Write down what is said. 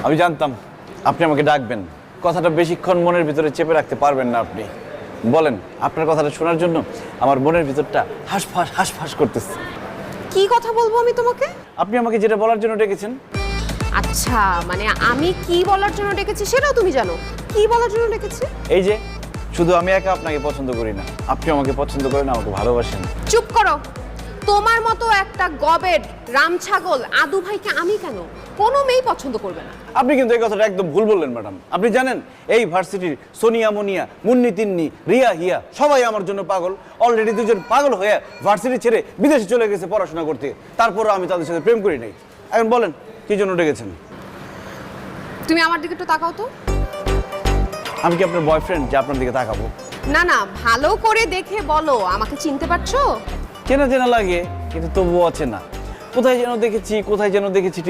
আমি জানতাম আপনি আমাকে ডাকবেন, কথাটা বেশিক্ষণ মনের ভিতরে চেপে রাখতে পারবেন না আপনি। বলেন, আপনার কথাটা শোনার জন্য আমার মনের ভিতরটা হাঁসফাঁস করতেছে। কি কথা বলবো আমি তোমাকে? আপনি আমাকে যেটা বলার জন্য ডেকেছেন। আচ্ছা, মানে আমি কি বলার জন্য ডেকেছি সেটাও তুমি জানো? কি বলার জন্য ডেকেছি? এই যে, শুধু আমি একা আপনাকে পছন্দ করি না, আপনি আমাকে পছন্দ করেন, আমাকে ভালোবাসেন। চুপ করো। তোমার মতো একটা গবেট রাম ছাগল আদু ভাইকে আমি কেন? কোনো মেয়েই পছন্দ করবে না। আপনি কিন্তু এই কথাটা একদম ভুল বললেন ম্যাডাম। আপনি জানেন এই ভার্সিটির সোনিয়া মুনিয়া, মুন্নি তিন্নি, রিয়া হিয়া সবাই আমার জন্য পাগল। অলরেডি দুজন পাগল হয়ে ভার্সিটি ছেড়ে বিদেশে চলে গেছে পড়াশোনা করতে। তারপরও আমি তাদের সাথে প্রেম করি নাই। এখন বলেন, কি জন্য ডেকেছেন? তুমি আমার দিকে একটু তাকাও তো। আমি কি আপনার বয়ফ্রেন্ড যে আপনার দিকে তাকাবো? না না, ভালো করে দেখে বলো, আমাকে চিনতে পারছো? চেনা চেনা লাগে, কিন্তু তবুও অচেনা। কোথায় যেন দেখেছি